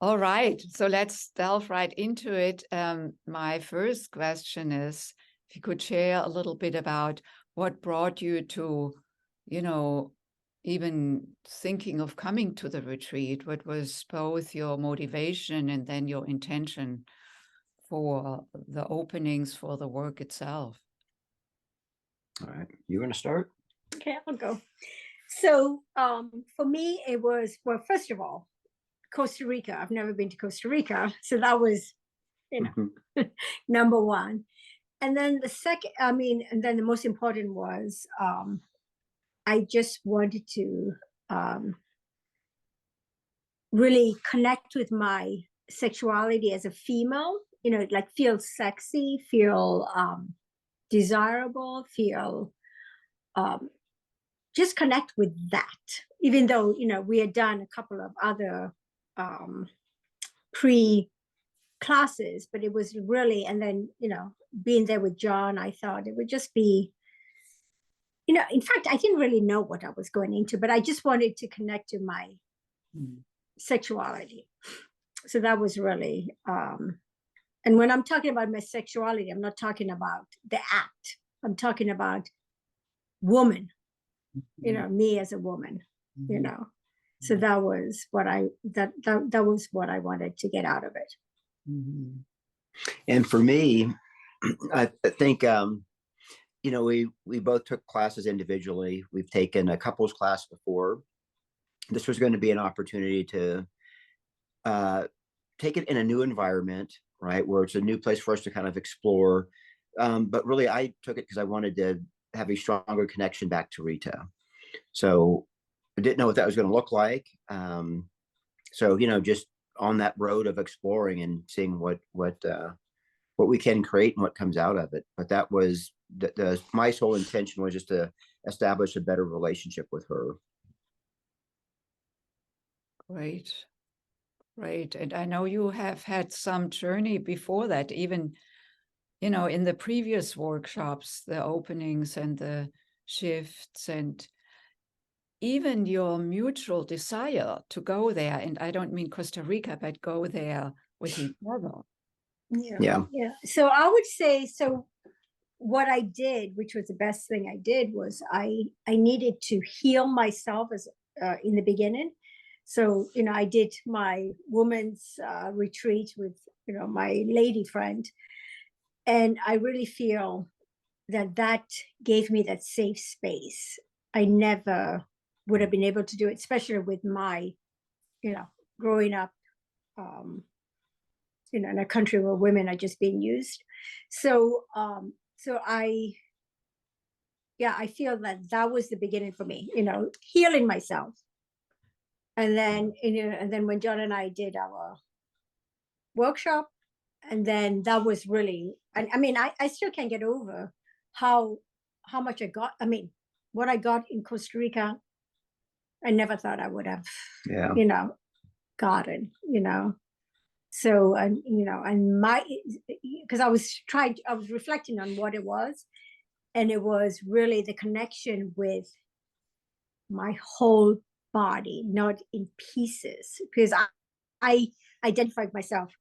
All right, so let's delve right into it. My first question is if you could share a little bit about what brought you to, you know, even thinking of coming to the retreat. What was both your motivation and then your intention for the openings for the work itself? All right, you want to start? Okay, I'll go. So for me, it was, well, first of all, Costa Rica. I've never been to Costa Rica. So that was, number one. And then the second, and then the most important was I just wanted to really connect with my sexuality as a female, like feel sexy, feel desirable, feel just connect with that, even though, we had done a couple of other pre-classes, but it was really, and then, being there with John, I thought it would just be, in fact, I didn't really know what I was going into, but I just wanted to connect to my sexuality. So that was really, and when I'm talking about my sexuality, I'm not talking about the act. I'm talking about woman, me as a woman, So that was what that was what I wanted to get out of it. Mm-hmm. And for me, I think, we both took classes individually. We've taken a couples class before. This was going to be an opportunity to take it in a new environment, right, where it's a new place for us to kind of explore. But really, I took it because I wanted to have a stronger connection back to Rita. So I didn't know what that was going to look like. So, just on that road of exploring and seeing what we can create and what comes out of it. But that was my sole intention was just to establish a better relationship with her. Great. And I know you have had some journey before that, even, in the previous workshops, the openings and the shifts, and even your mutual desire to go there. And I don't mean Costa Rica, but go there with each other. Yeah. So I would say, so what I did, which was the best thing I did, was I needed to heal myself as in the beginning. So, I did my women's retreat with, my lady friend. And I really feel that gave me that safe space. I never would have been able to do it, especially with my, growing up, in a country where women are just being used. So, I feel that was the beginning for me, healing myself. And then, when John and I did our workshop, and then that was really, I still can't get over how much I got. What I got in Costa Rica, I never thought I would have, gotten, So, and because I was reflecting on what it was, and it was really the connection with my whole body, not in pieces, because I identified myself,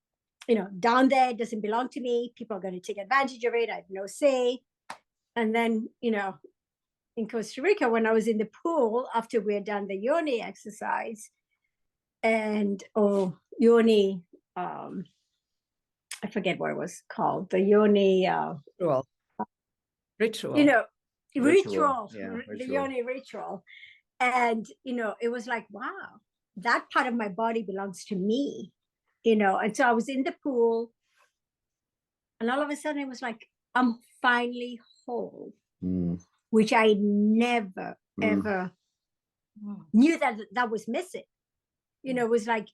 down there, it doesn't belong to me. People are going to take advantage of it. I have no say. And then, in Costa Rica, when I was in the pool after we had done the yoni exercise, and yoni, I forget what it was called, the yoni ritual. Ritual. The yoni ritual. And, it was like, wow, that part of my body belongs to me, and so I was in the pool, and all of a sudden it was like, I'm finally whole, which I never, ever knew that was missing. It was like,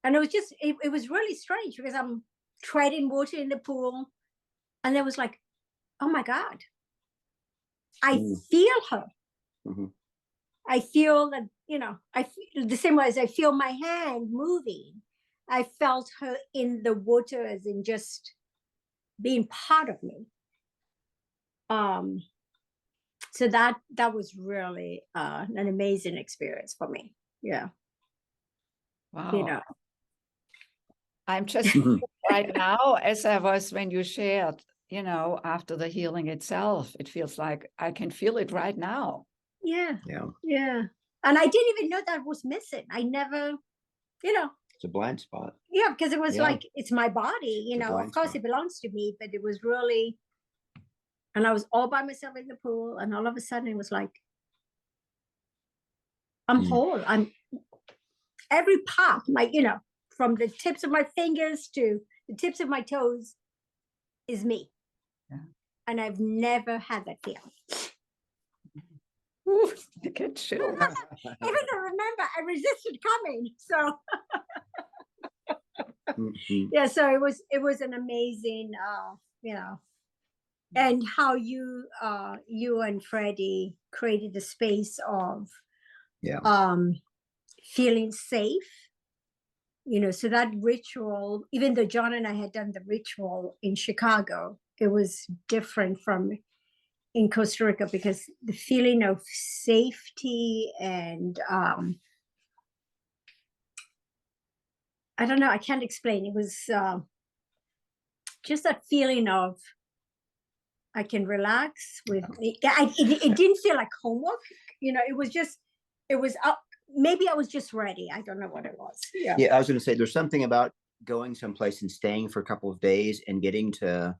and it was just, it was really strange because I'm treading water in the pool, and it was like, oh my God, I feel her. I feel that, I feel the same way as I feel my hand moving. I felt her in the water, as in just being part of me. So that was really an amazing experience for me. Yeah. Wow. I'm just right now, as I was when you shared, after the healing itself, it feels like I can feel it right now. Yeah. And I didn't even know that was missing. I never, It's a blind spot. Yeah, because it was Yeah. like, it's my body, of blind course spot. it belongs to me, but it was really, and I was all by myself in the pool, and all of a sudden it was like, I'm whole. I'm every part, from the tips of my fingers to the tips of my toes is me. Yeah. And I've never had that feeling. Ooh, I get chills. Even though, remember, I resisted coming. So yeah, so it was an amazing, and how you and Freddie created a space of feeling safe. So that ritual, even though John and I had done the ritual in Chicago, it was different from in Costa Rica, because the feeling of safety and I don't know, I can't explain. It was just that feeling of I can relax with it didn't feel like homework. It was maybe I was just ready. I don't know what it was. Yeah, I was going to say there's something about going someplace and staying for a couple of days and getting to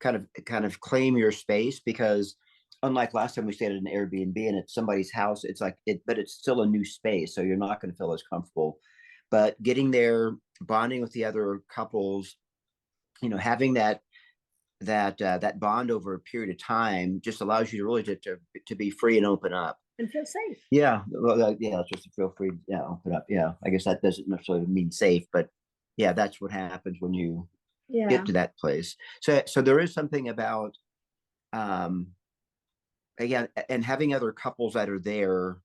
kind of claim your space, because unlike last time we stayed at an Airbnb and it's somebody's house, it's like but it's still a new space, so you're not going to feel as comfortable. But getting there, bonding with the other couples, having that bond over a period of time just allows you to really to be free and open up and feel safe. Yeah, well, yeah, just to feel free. Yeah, open up. Yeah, I guess that doesn't necessarily mean safe, but yeah, that's what happens when you get to that place. So there is something about, again, and having other couples that are there,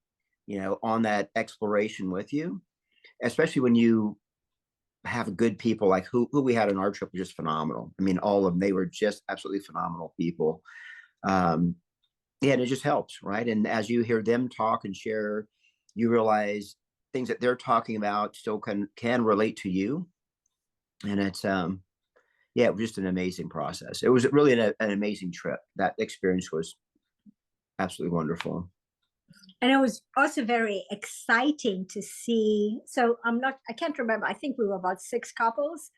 on that exploration with you, especially when you have good people like who we had on our trip, was just phenomenal. I mean, all of them, they were just absolutely phenomenal people. Yeah, and it just helps, right? And as you hear them talk and share, you realize things that they're talking about still can relate to you. And it's it was just an amazing process. It was really an amazing trip. That experience was absolutely wonderful. And it was also very exciting to see. So I can't remember. I think we were about 6 couples.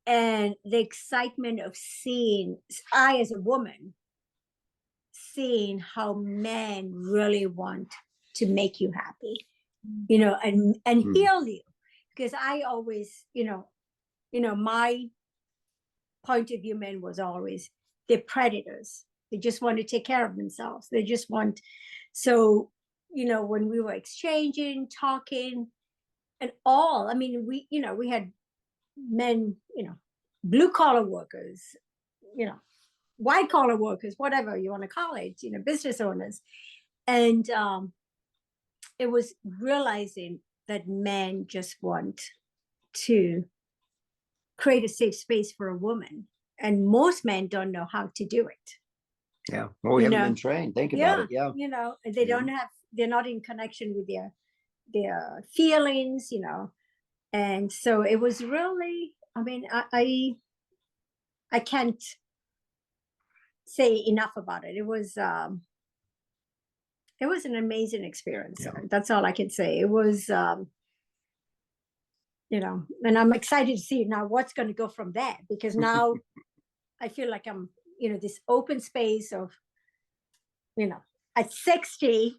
And the excitement of seeing, I as a woman, seeing how men really want to make you happy, and heal you. Because I always, my point of view, men was always, they're predators. They just want to take care of themselves. They just want, so, when we were exchanging, talking, and we had men, blue collar workers, white collar workers, whatever you want to call it, business owners. And it was realizing that men just want to create a safe space for a woman. And most men don't know how to do it. Yeah. Well, we haven't been trained. Think about it. Yeah. They don't have, they're not in connection with their feelings, And so it was really, I can't say enough about it. It was an amazing experience. Yeah. That's all I can say. It was, and I'm excited to see now what's going to go from there, because now I feel like I'm, this open space of, at 60,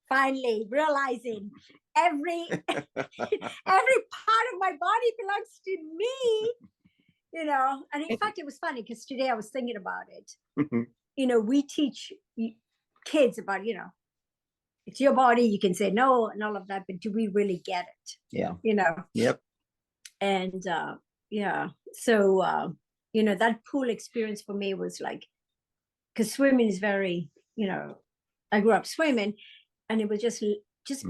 finally realizing every part of my body belongs to me, and in fact, it was funny because today I was thinking about it. We teach kids about, it's your body, you can say no and all of that, but do we really get it? Yeah. Yep. And so that pool experience for me was like, because swimming is very, I grew up swimming, and it was just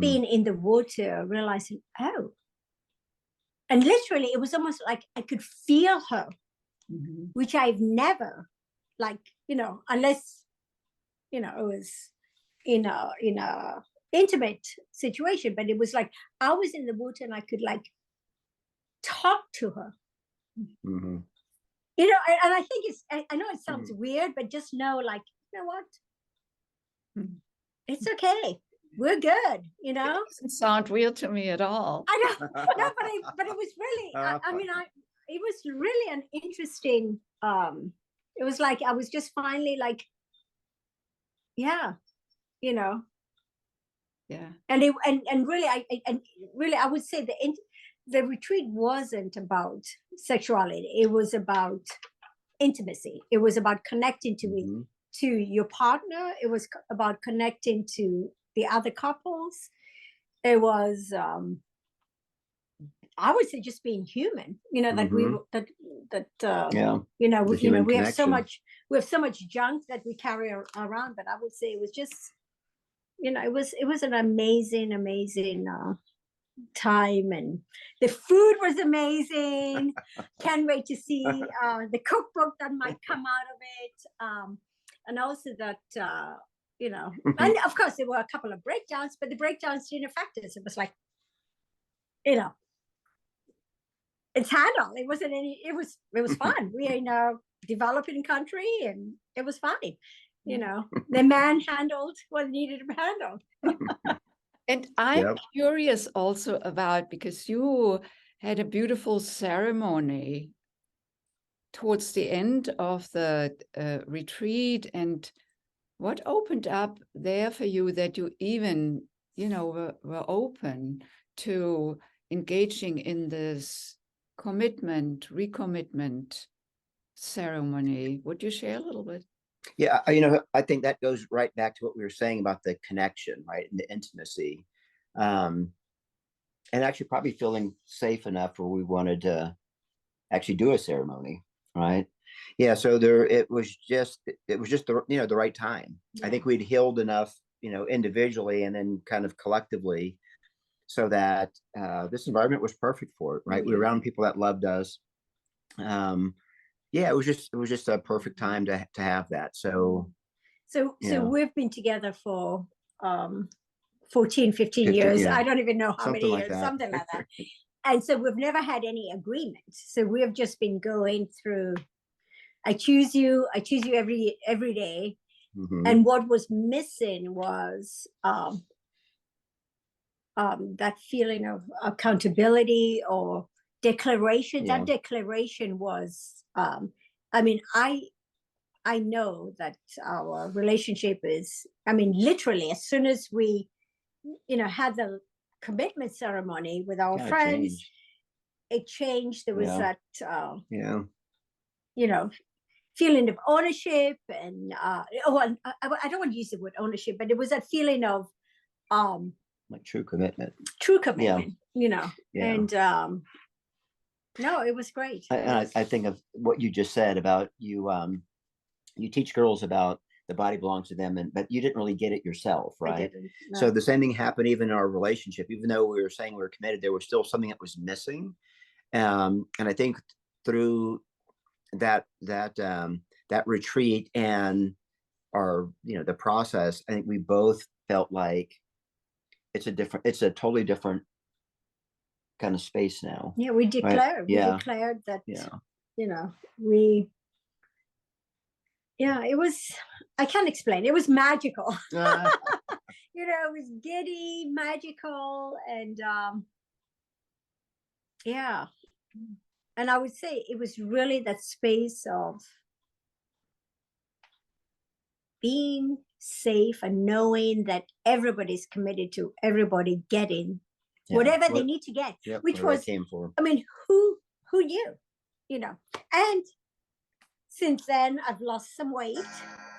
being in the water, realizing, oh, and literally it was almost like I could feel her, which I've never, like, unless, it was in a intimate situation, but it was like I was in the water and I could like talk to her. Mhm. You know, and I think I know it sounds weird, but just know, like, you know what? It's okay. We're good, you know? Doesn't sound real to me at all. I know. No, but it was really, it was really an interesting, it was like, I was just finally like, yeah, you know? Yeah. And really, I would say the retreat wasn't about sexuality. It was about intimacy. It was about connecting to your partner. It was about connecting to the other couples. It was, I would say, just being human. You know, that Yeah. you know, we have so connection. much junk that we carry around. But I would say it was just, you know, it was an amazing time, and the food was amazing. Can't wait to see the cookbook that might come out of it, and also that you know, and of course there were a couple of breakdowns, but the breakdowns didn't affect us. It was like, you know, it's handled. It wasn't any. It was fun. We are in a developing country, and it was fine. You know, the man handled what needed to be handled. And I'm curious also about, because you had a beautiful ceremony towards the end of the retreat, and what opened up there for you that you even, you know, were open to engaging in this recommitment ceremony. Would you share a little bit? Yeah, you know, I think that goes right back to what we were saying about the connection, right, and the intimacy, and actually probably feeling safe enough where we wanted to actually do a ceremony, right? Yeah, so it was just the, you know, the right time. I think we'd healed enough, you know, individually and then kind of collectively, so that this environment was perfect for it, right? We were around people that loved us. Yeah, it was just a perfect time to have that. So we've been together for 14, 15 years. I don't even know how many years, something like that. And so we've never had any agreement. So we've just been going through, I choose you every day. And what was missing was that feeling of accountability or declaration. That declaration was, I mean, I know that our relationship is, I mean, literally, as soon as we, you know, had the commitment ceremony with our friends, it changed. There was that, you know, feeling of ownership, and I don't want to use the word ownership, but it was that feeling of like true commitment, you know. And no, it was great. I think of what you just said about you teach girls about the body belongs to them, but you didn't really get it yourself, right? No. So the same thing happened even in our relationship. Even though we were saying we were committed, there was still something that was missing. And I think through that retreat and our, you know, the process, I think we both felt like it's a totally different kind of space now. Yeah, we declared. Right? We declared that. You know, it was, I can't explain. It was magical. You know, it was giddy, magical, and and I would say it was really that space of being safe and knowing that everybody's committed to everybody getting whatever they need to get, which was, came for. I mean, who knew, you know? And since then I've lost some weight,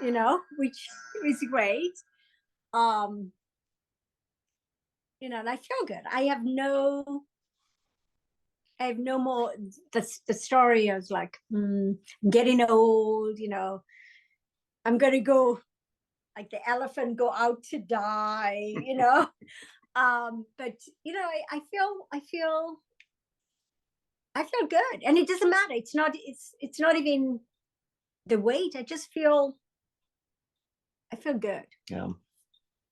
you know, which is great. You know, and I feel good. I have no more, the story is like, getting old, you know, I'm gonna go like the elephant, go out to die, you know. But you know, I feel good, and it doesn't matter. It's not even the weight. I feel good. Yeah,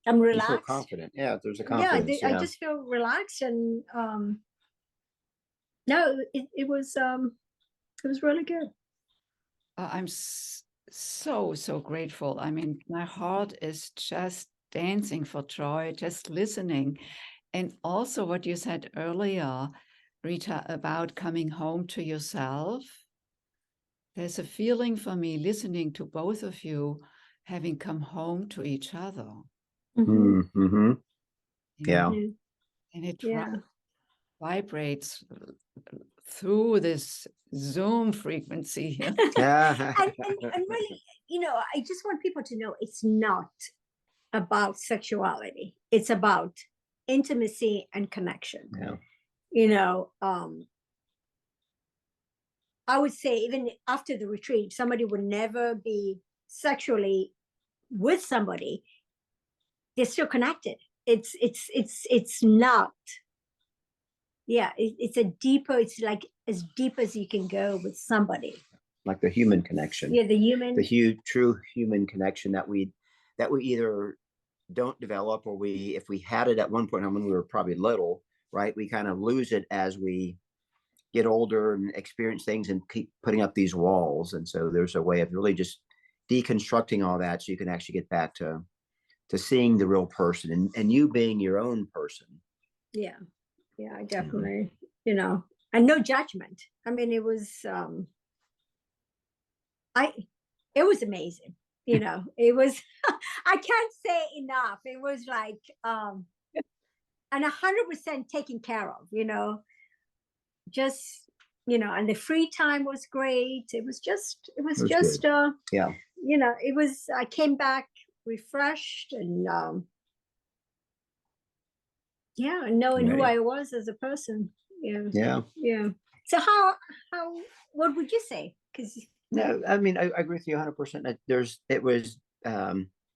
I'm relaxed. You feel confident. Yeah, there's a confidence. I just feel relaxed, and No, it was really good. I'm so grateful. I mean, my heart is just dancing for joy, just listening. And also what you said earlier, Rita, about coming home to yourself. There's a feeling for me listening to both of you having come home to each other. Mm-hmm. Yeah. Yeah. And it Yeah. vibrates through this Zoom frequency here. And really, I just want people to know it's not about sexuality. It's about intimacy and connection. Yeah. I would say even after the retreat, somebody would never be sexually with somebody. They're still connected. It's not. Yeah, it's it's like as deep as you can go with somebody. Like the human connection. Yeah, the true human connection that we either don't develop, or if we had it at one point when we were probably little, right, we kind of lose it as we get older and experience things and keep putting up these walls. And so there's a way of really just deconstructing all that so you can actually get back to seeing the real person and you being your own person. Yeah, I definitely, and no judgment. I mean, it was it was amazing. It was I can't say enough. It was like and 100% taken care of, just and the free time was great. It was just yeah, it was, I came back refreshed and knowing who I was as a person. Yeah. So how what would you say? Because no, I mean, I agree with you 100%. It was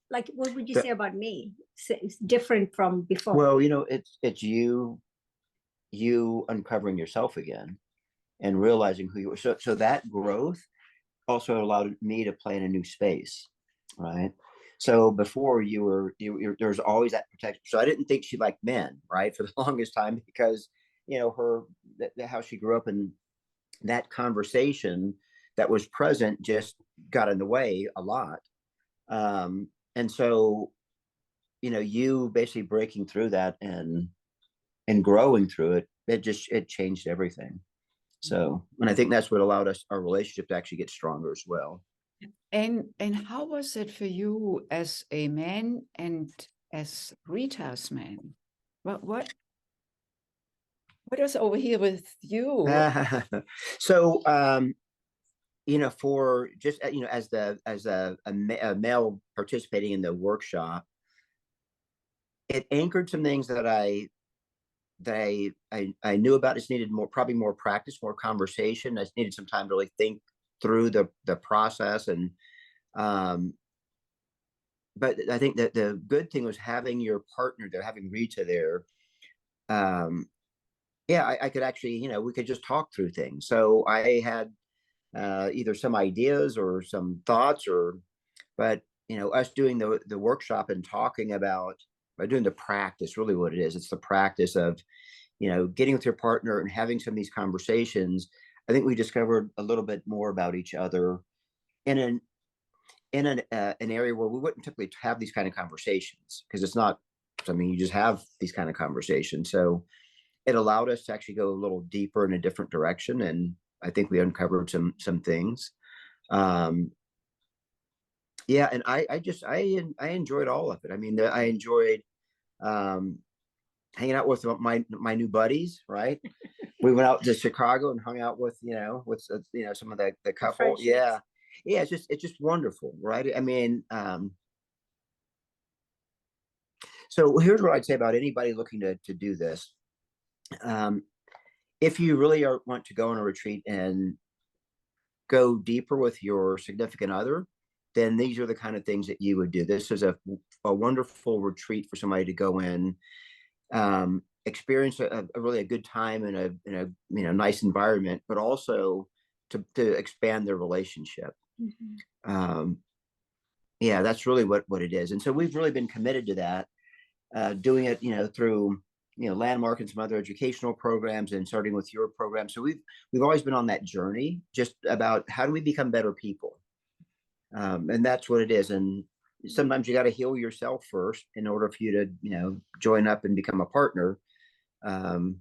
like, what would you say about me? It's different from before. Well, it's you uncovering yourself again and realizing who you were. So that growth also allowed me to play in a new space, right? So before you were there's always that protection. So I didn't think she liked men, right, for the longest time, because her how she grew up, and that conversation that was present just got in the way a lot. And so you basically breaking through that and growing through it, it changed everything. So, and I think that's what allowed our relationship to actually get stronger as well. And how was it for you as a man and as Rita's man? What is over here with you? So, for just as a male participating in the workshop, it anchored some things that I knew about. Just needed probably more practice, more conversation. I just needed some time to really think through the process. And but I think that the good thing was having your partner there, having Rita there. Yeah, I could actually, we could just talk through things. So I had either some ideas or some thoughts, but us doing the workshop and talking about, by doing the practice, really what it is. It's the practice of getting with your partner and having some of these conversations. I think we discovered a little bit more about each other in an area where we wouldn't typically have these kind of conversations, because it's not, I mean, you just have these kind of conversations. So it allowed us to actually go a little deeper in a different direction, and I think we uncovered some things. Yeah, and I enjoyed all of it. I mean, I enjoyed hanging out with my new buddies, right? We went out to Chicago and hung out with some of the couple. Yeah, it's just wonderful, right? I mean, so here's what I'd say about anybody looking to do this. If you really want to go on a retreat and go deeper with your significant other, then these are the kind of things that you would do. This is a wonderful retreat for somebody to go in, experience a really good time in a nice environment, but also to expand their relationship. Yeah, that's really what it is. And so we've really been committed to that, doing it through Landmark and some other educational programs, and starting with your program. So we've always been on that journey, just about how do we become better people. And that's what it is. And sometimes you got to heal yourself first in order for you to, join up and become a partner. And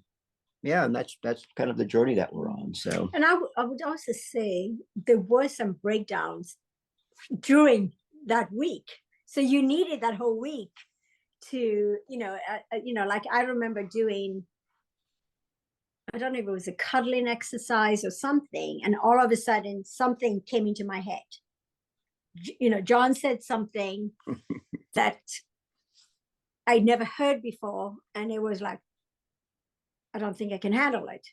that's kind of the journey that we're on. So, and I would also say there were some breakdowns during that week. So you needed that whole week to, like I remember doing, I don't know if it was a cuddling exercise or something, and all of a sudden something came into my head. John said something that I'd never heard before, and it was like, I don't think I can handle it.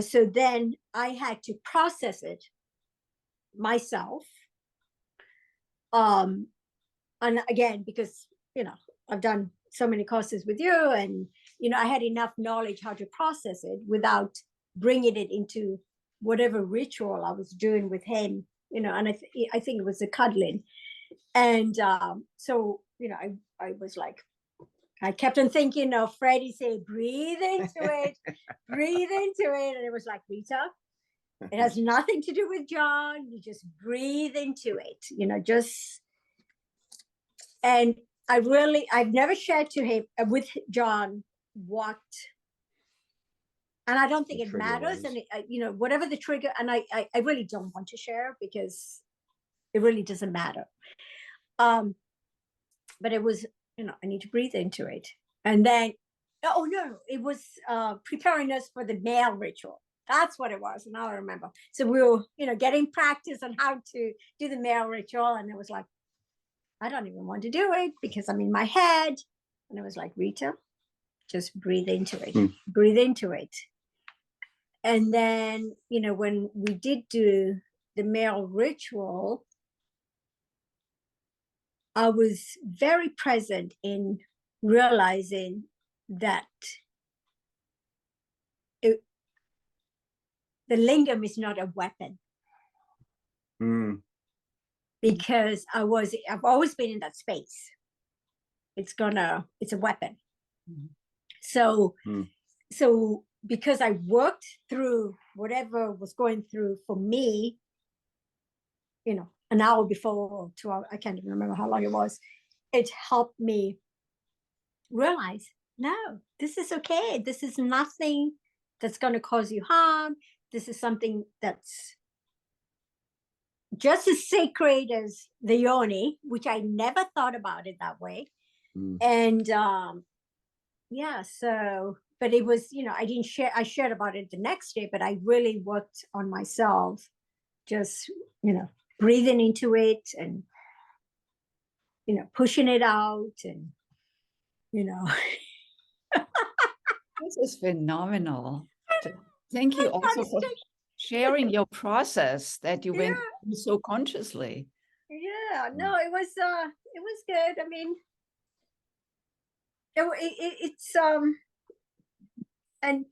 So then I had to process it myself. And again, because, I've done so many courses with you, and, I had enough knowledge how to process it without bringing it into whatever ritual I was doing with him, and I think it was the cuddling. And so, I was like, I kept on thinking of Freddie say, breathe into it, breathe into it. And it was like, Rita, it has nothing to do with John. You just breathe into it, and I've never shared to him with John what, and I don't think it matters. Was. And, whatever the trigger, and I really don't want to share because it really doesn't matter. But it was, I need to breathe into it. And then, oh no, it was preparing us for the male ritual. That's what it was. Now I remember. So we were, getting practice on how to do the male ritual. And it was like, I don't even want to do it because I'm in my head. And it was like, Rita, just breathe into it. Breathe into it. And then, when we did do the male ritual, I was very present in realizing that the lingam is not a weapon. Because I've always been in that space. It's a weapon. So because I worked through whatever was going through for me, an hour before or 2 hours, I can't even remember how long it was, it helped me realize, no, this is okay. This is nothing that's going to cause you harm. This is something that's just as sacred as the yoni, which I never thought about it that way. And so, but it was, I shared about it the next day, but I really worked on myself, just, breathing into it and, pushing it out and, This is phenomenal. Thank you also for sharing your process that you went through so consciously. Yeah, no, it was good. I mean, it's and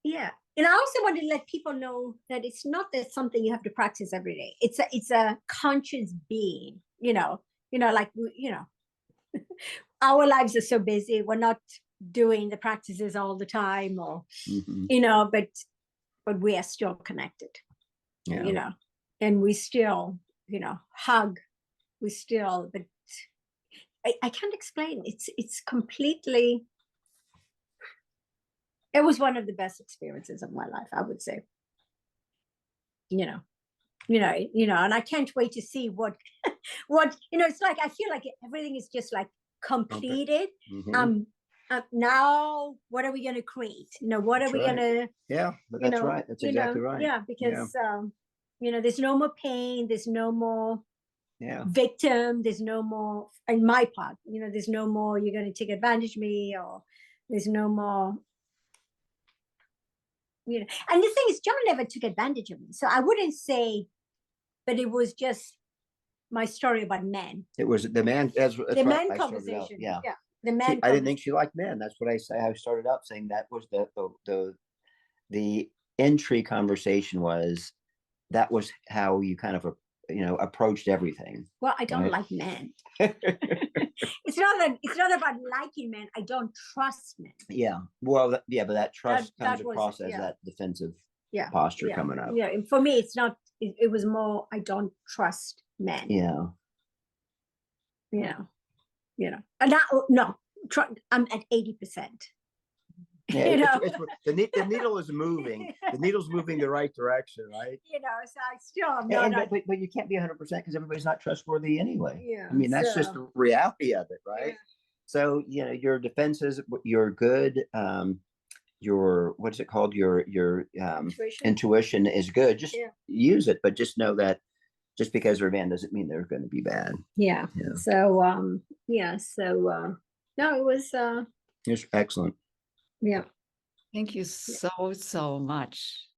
yeah, and I also want to let people know that it's not that something you have to practice every day. It's a conscious being, like our lives are so busy. We're not doing the practices all the time, or but we are still connected. And we still, hug. We still, but I can't explain. It's completely. It was one of the best experiences of my life, I would say. And I can't wait to see what it's like. I feel like everything is just like completed. Now what are we going to create? What are we going to? Yeah, but that's right. That's exactly right. Yeah, because there's no more pain. There's no more victim. There's no more, in my part, there's no more you're going to take advantage of me, or there's no more. And the thing is, John never took advantage of me, so I wouldn't say, but it was just my story about men. It was the man. That's the man conversation. Yeah, the man. I didn't think she liked men. That's what I say. I started out saying that was the entry conversation was. That was how you kind of approached everything. Well, I don't Right. like men. It's not about liking men. I don't trust men. Yeah. Well, but that trust That comes was- across as yeah. that defensive Yeah. posture Yeah. coming up. Yeah. And for me, it's not. It was more. I don't trust men. Yeah. And no. I'm at 80%. Yeah, You know? the needle is moving. The needle's moving the right direction, right? So I still am not. But you can't be 100% because everybody's not trustworthy anyway. Yeah, I mean, that's just so- the reality of it, right? Yeah. So your defenses, you're good. Your what's it called? Your intuition is good. Just Yeah. use it, but just know that just because they're bad doesn't mean they're going to be bad. Yeah. Yeah. So no, it was It's excellent. yeah. Thank you so much.